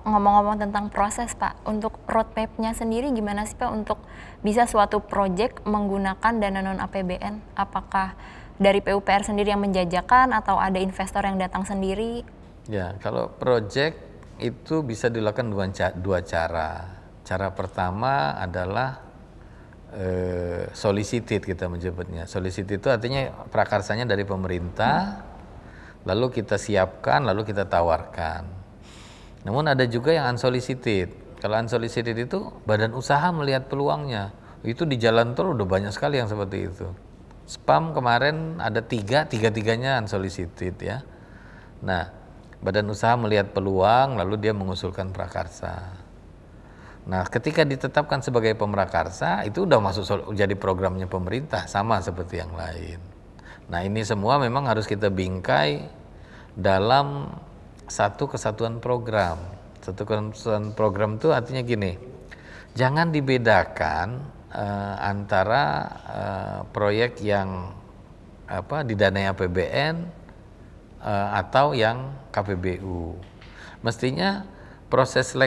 ngomong-ngomong tentang proses Pak, untuk roadmap-nya sendiri gimana sih Pak untuk bisa suatu proyek menggunakan dana non-APBN? Apakah dari PUPR sendiri yang menjajakan atau ada investor yang datang sendiri? Ya, kalau proyek itu bisa dilakukan dua cara. Cara pertama adalah solicited, kita menyebutnya. Solicited itu artinya prakarsanya dari pemerintah, lalu kita siapkan, lalu kita tawarkan. Namun ada juga yang unsolicited. Kalau unsolicited itu badan usaha melihat peluangnya. Itu di jalan tol udah banyak sekali yang seperti itu. Spam kemarin ada tiga-tiganya unsolicited ya. Nah, badan usaha melihat peluang lalu dia mengusulkan prakarsa. Nah, ketika ditetapkan sebagai pemrakarsa itu udah masuk jadi programnya pemerintah, sama seperti yang lain. Nah, ini semua memang harus kita bingkai dalam satu kesatuan program. Satu kesatuan program itu artinya gini, jangan dibedakan antara proyek yang didanai APBN atau yang KPBU. Mestinya proses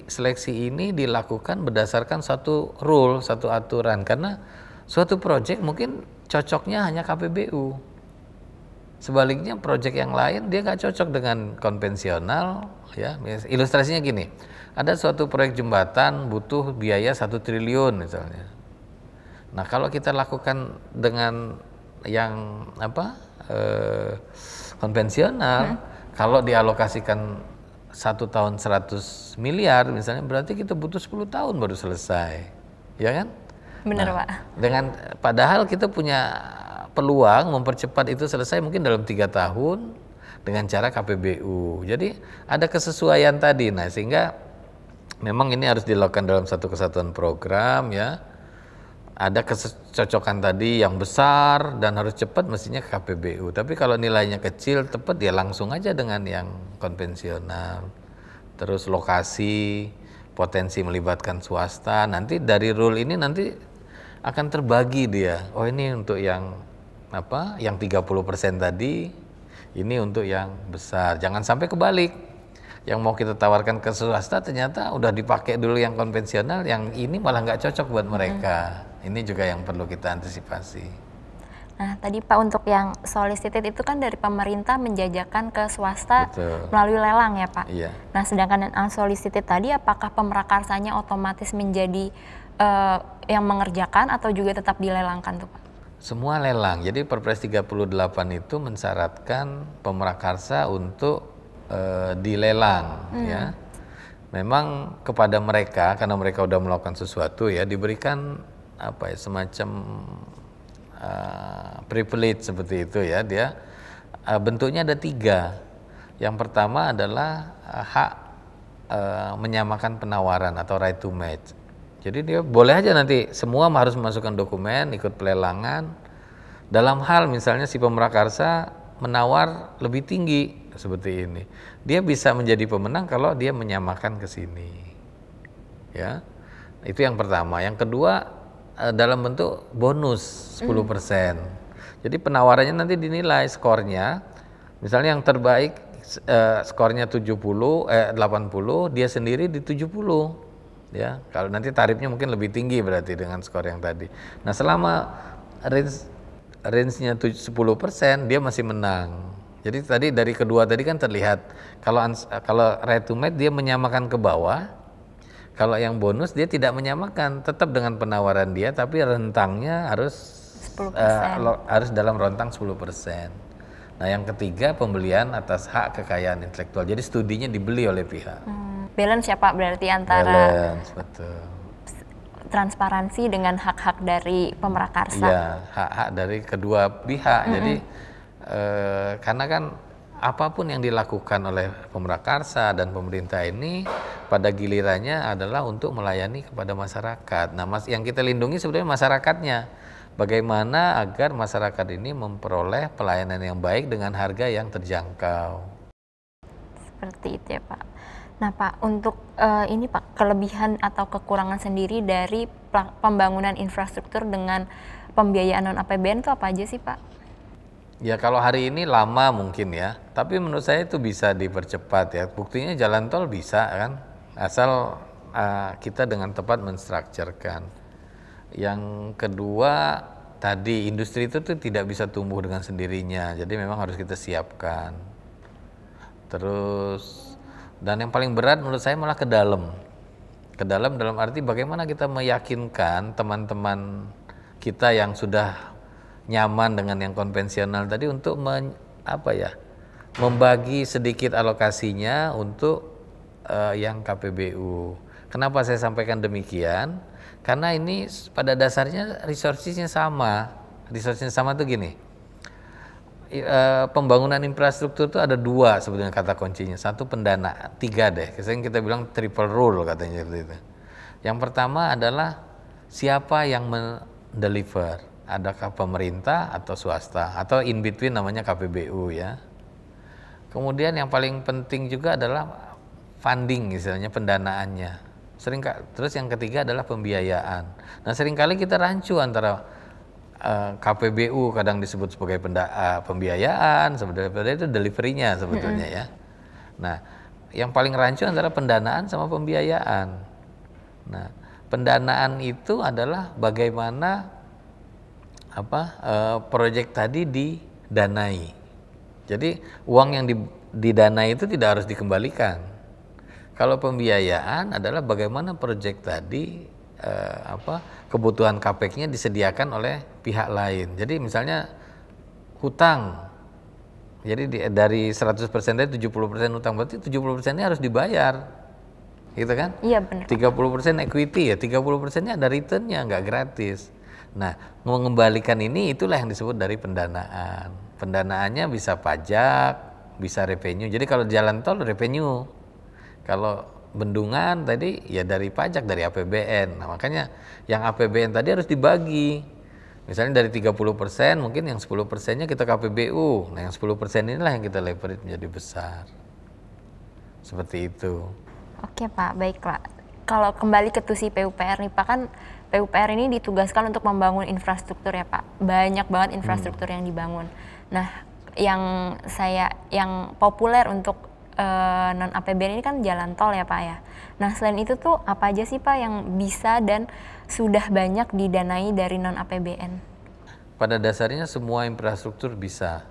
seleksi ini dilakukan berdasarkan satu rule, satu aturan, karena suatu proyek mungkin cocoknya hanya KPBU. Sebaliknya proyek yang lain dia nggak cocok dengan konvensional, ya. Ilustrasinya gini, ada suatu proyek jembatan butuh biaya 1 triliun misalnya. Nah, kalau kita lakukan dengan yang konvensional, kalau dialokasikan 1 tahun 100 miliar misalnya, berarti kita butuh 10 tahun baru selesai, ya kan? Benar Pak. Padahal kita punya peluang mempercepat itu selesai mungkin dalam 3 tahun dengan cara KPBU. Jadi ada kesesuaian tadi, nah sehingga memang ini harus dilakukan dalam satu kesatuan program ya. Ada kecocokan tadi yang besar dan harus cepat mestinya ke KPBU. Tapi kalau nilainya kecil tepat ya langsung aja dengan yang konvensional. Terus lokasi, potensi melibatkan swasta, nanti dari rule ini nanti akan terbagi dia. Oh, ini untuk yang yang 30% tadi, ini untuk yang besar. Jangan sampai kebalik. Yang mau kita tawarkan ke swasta ternyata udah dipakai dulu yang konvensional, yang ini malah nggak cocok buat mereka. Ini juga yang perlu kita antisipasi. Nah, tadi Pak untuk yang solicited itu kan dari pemerintah menjajakan ke swasta. Betul. Melalui lelang ya Pak? Iya. Nah, sedangkan yang unsolicited tadi apakah pemrakarsanya otomatis menjadi yang mengerjakan atau juga tetap dilelangkan tuh Pak? Semua lelang, jadi Perpres 38 itu mensyaratkan pemrakarsa untuk dilelang ya. Memang kepada mereka, karena mereka udah melakukan sesuatu ya, diberikan semacam privilege seperti itu ya. Dia bentuknya ada 3. Yang pertama adalah hak menyamakan penawaran atau right to match. Jadi dia boleh aja nanti semua harus memasukkan dokumen, ikut pelelangan. Dalam hal misalnya si pemrakarsa menawar lebih tinggi seperti ini, dia bisa menjadi pemenang kalau dia menyamakan ke sini. Ya, itu yang pertama. Yang kedua dalam bentuk bonus 10%. Jadi penawarannya nanti dinilai skornya. Misalnya yang terbaik skornya 80, dia sendiri di 70. Ya, kalau nanti tarifnya mungkin lebih tinggi berarti dengan skor yang tadi. Nah, selama range-nya 10% dia masih menang. Jadi tadi dari kedua tadi kan terlihat kalau right to match dia menyamakan ke bawah. Kalau yang bonus dia tidak menyamakan, tetap dengan penawaran dia tapi rentangnya harus 10%. Harus dalam rentang 10%. Nah, yang ketiga pembelian atas hak kekayaan intelektual. Jadi studinya dibeli oleh pihak. Balance ya Pak berarti antara betul. Transparansi dengan hak-hak dari pemrakarsa. Iya, hak-hak dari kedua pihak. Jadi karena kan apapun yang dilakukan oleh pemrakarsa dan pemerintah ini pada gilirannya adalah untuk melayani kepada masyarakat. Nah, yang kita lindungi sebenarnya masyarakatnya. Bagaimana agar masyarakat ini memperoleh pelayanan yang baik dengan harga yang terjangkau. Seperti itu ya Pak. Nah Pak, untuk ini Pak, kelebihan atau kekurangan sendiri dari pembangunan infrastruktur dengan pembiayaan non-APBN itu apa aja sih Pak? Ya kalau hari ini lama mungkin ya, tapi menurut saya itu bisa dipercepat ya. Buktinya jalan tol bisa kan, asal kita dengan tepat menstrukturkan. Yang kedua tadi industri itu tuh tidak bisa tumbuh dengan sendirinya, jadi memang harus kita siapkan. Terus dan yang paling berat menurut saya malah ke dalam. Ke dalam arti bagaimana kita meyakinkan teman-teman kita yang sudah nyaman dengan yang konvensional tadi untuk membagi sedikit alokasinya untuk yang KPBU. Kenapa saya sampaikan demikian? Karena ini pada dasarnya resources-nya sama. Resources-nya sama tuh gini. Pembangunan infrastruktur itu ada dua sebetulnya kata kuncinya. Satu pendanaan, tiga deh. Kita bilang triple rule katanya seperti itu. Yang pertama adalah siapa yang mendeliver. Adakah pemerintah atau swasta atau in between namanya KPBU ya. Kemudian yang paling penting juga adalah funding istilahnya pendanaannya. Terus yang ketiga adalah pembiayaan. Nah seringkali kita rancu antara KPBU kadang disebut sebagai pembiayaan, sebenarnya itu deliverynya sebetulnya ya. Nah yang paling rancu antara pendanaan sama pembiayaan. Nah pendanaan itu adalah bagaimana proyek tadi didanai. Jadi uang yang didanai itu tidak harus dikembalikan. Kalau pembiayaan adalah bagaimana proyek tadi kebutuhan CAPEX-nya disediakan oleh pihak lain. Jadi misalnya hutang. Jadi dari 100% tadi 70% hutang, berarti 70%-nya harus dibayar. Gitu kan? Iya benar. 30% equity ya, 30%-nya ada return-nya, nggak gratis. Nah, mengembalikan ini itulah yang disebut dari pendanaan. Pendanaannya bisa pajak, bisa revenue. Jadi kalau jalan tol revenue. Kalau bendungan tadi ya dari pajak, dari APBN. Nah, makanya yang APBN tadi harus dibagi. Misalnya dari 30% mungkin yang 10%-nya kita KPBU. Nah, yang 10% inilah yang kita leverage menjadi besar. Seperti itu. Oke Pak, baiklah. Kalau kembali ke tusi PUPR nih Pak, kan PUPR ini ditugaskan untuk membangun infrastruktur ya Pak. Banyak banget infrastruktur yang dibangun. Nah, yang populer untuk non APBN ini kan jalan tol ya Pak ya. Nah, selain itu tuh apa aja sih Pak yang bisa dan sudah banyak didanai dari non APBN? Pada dasarnya semua infrastruktur bisa,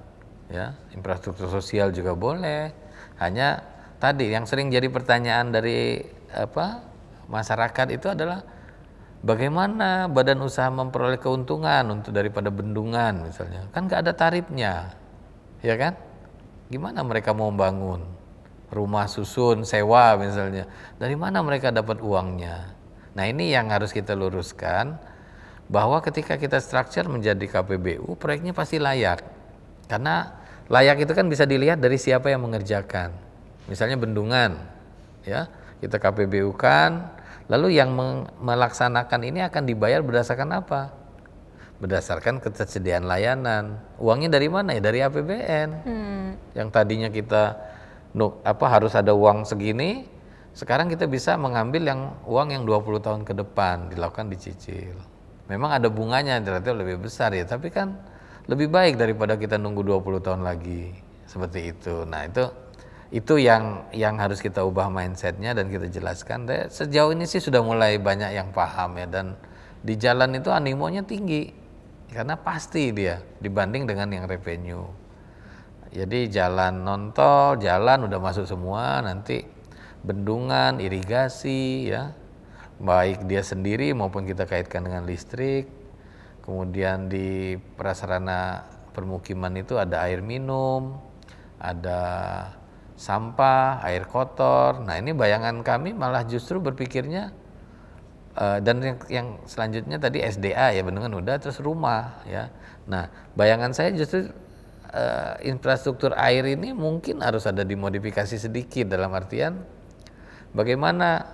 ya. Infrastruktur sosial juga boleh. Hanya tadi yang sering jadi pertanyaan dari masyarakat itu adalah bagaimana badan usaha memperoleh keuntungan untuk daripada bendungan misalnya, kan nggak ada tarifnya, ya kan? Gimana mereka mau bangun rumah susun sewa misalnya, dari mana mereka dapat uangnya? Nah ini yang harus kita luruskan, bahwa ketika kita structure menjadi KPBU, proyeknya pasti layak, karena layak itu kan bisa dilihat dari siapa yang mengerjakan. Misalnya bendungan, ya kita KPBU kan. Lalu yang melaksanakan ini akan dibayar berdasarkan apa? Berdasarkan ketersediaan layanan. Uangnya dari mana ya? Dari APBN. Yang tadinya kita harus ada uang segini, sekarang kita bisa mengambil uang yang 20 tahun ke depan, dilakukan dicicil. Memang ada bunganya ternyata lebih besar ya, tapi kan lebih baik daripada kita nunggu 20 tahun lagi. Seperti itu. Nah, itu yang harus kita ubah mindsetnya dan kita jelaskan. Sejauh ini sih sudah mulai banyak yang paham ya, dan di jalan itu animonya tinggi karena pasti dia dibanding dengan yang revenue. Jadi jalan non tol, jalan udah masuk semua, nanti bendungan, irigasi ya, baik dia sendiri maupun kita kaitkan dengan listrik. Kemudian di prasarana permukiman itu ada air minum, ada sampah, air kotor. Nah ini bayangan kami malah justru berpikirnya dan yang selanjutnya tadi SDA ya, bendungan udah, terus rumah ya. Nah bayangan saya justru infrastruktur air ini mungkin harus ada dimodifikasi sedikit, dalam artian bagaimana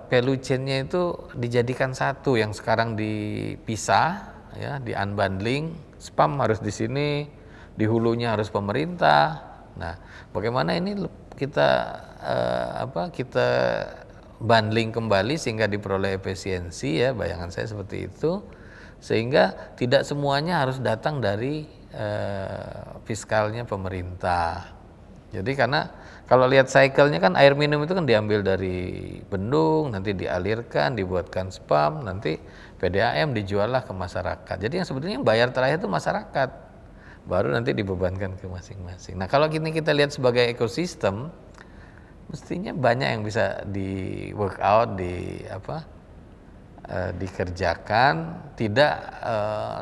value chain-nya itu dijadikan satu, yang sekarang dipisah ya, di unbundling. Spam harus di sini, di hulunya harus pemerintah. Nah, bagaimana ini kita kita bundling kembali sehingga diperoleh efisiensi ya, bayangan saya seperti itu. Sehingga tidak semuanya harus datang dari fiskalnya pemerintah. Jadi karena kalau lihat cycle-nya kan air minum itu kan diambil dari bendung, nanti dialirkan, dibuatkan spam, nanti PDAM dijuallah ke masyarakat. Jadi yang sebetulnya yang bayar terakhir itu masyarakat, baru nanti dibebankan ke masing-masing. Nah kalau kini kita lihat sebagai ekosistem, mestinya banyak yang bisa di work out, dikerjakan, tidak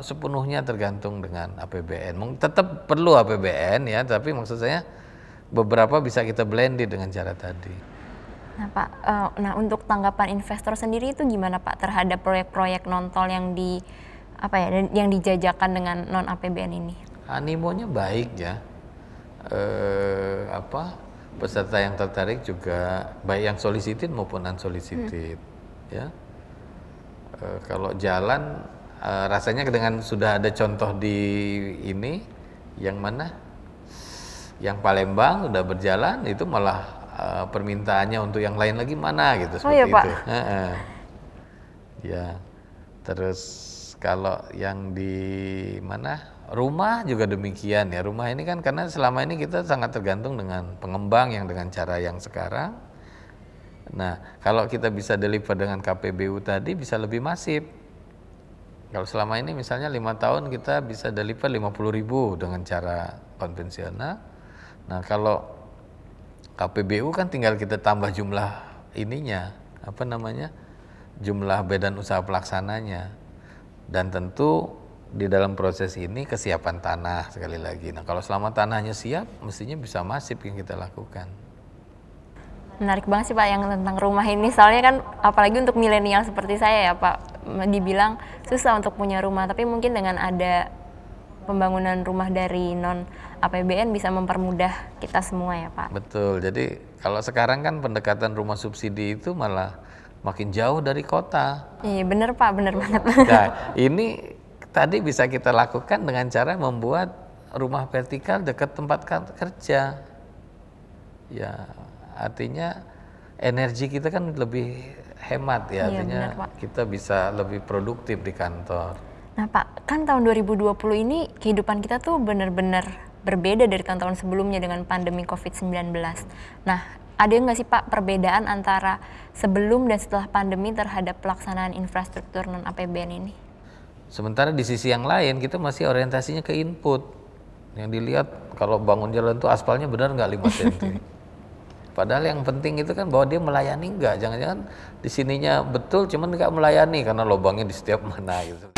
sepenuhnya tergantung dengan APBN. Tetap perlu APBN ya, tapi maksud saya beberapa bisa kita blended dengan cara tadi. Nah Pak, untuk tanggapan investor sendiri itu gimana Pak terhadap proyek-proyek non-tol yang yang dijajakan dengan non APBN ini? Animonya baik ya. Peserta yang tertarik juga baik yang solicited maupun unsolicited ya. Kalau jalan rasanya dengan sudah ada contoh di ini yang mana yang Palembang sudah berjalan itu malah permintaannya untuk yang lain lagi mana gitu seperti Pak? itu. Ya. Terus kalau yang di mana rumah juga demikian ya. Rumah ini kan karena selama ini kita sangat tergantung dengan pengembang yang dengan cara yang sekarang. Nah, kalau kita bisa deliver dengan KPBU tadi bisa lebih masif. Kalau selama ini misalnya 5 tahun kita bisa deliver 50.000 dengan cara konvensional. Nah, kalau KPBU kan tinggal kita tambah jumlah ininya, jumlah badan usaha pelaksananya. Dan tentu di dalam proses ini kesiapan tanah sekali lagi. Nah, kalau selama tanahnya siap, mestinya bisa masif yang kita lakukan. Menarik banget sih Pak yang tentang rumah ini, soalnya kan apalagi untuk milenial seperti saya ya Pak, dibilang susah untuk punya rumah, tapi mungkin dengan ada pembangunan rumah dari non APBN bisa mempermudah kita semua ya Pak. Betul, jadi kalau sekarang kan pendekatan rumah subsidi itu malah makin jauh dari kota. Iya bener Pak, bener banget. Nah ini tadi bisa kita lakukan dengan cara membuat rumah vertikal dekat tempat kerja. Ya, artinya energi kita kan lebih hemat ya, artinya benar, kita bisa lebih produktif di kantor. Nah Pak, kan tahun 2020 ini kehidupan kita tuh benar-benar berbeda dari tahun-tahun sebelumnya dengan pandemi COVID-19. Nah, ada nggak sih Pak perbedaan antara sebelum dan setelah pandemi terhadap pelaksanaan infrastruktur non-APBN ini? Sementara di sisi yang lain kita masih orientasinya ke input. Yang dilihat kalau bangun jalan tuh aspalnya benar nggak 5 cm. Padahal yang penting itu kan bahwa dia melayani enggak, jangan-jangan di sininya betul cuman enggak melayani karena lubangnya di setiap mana gitu.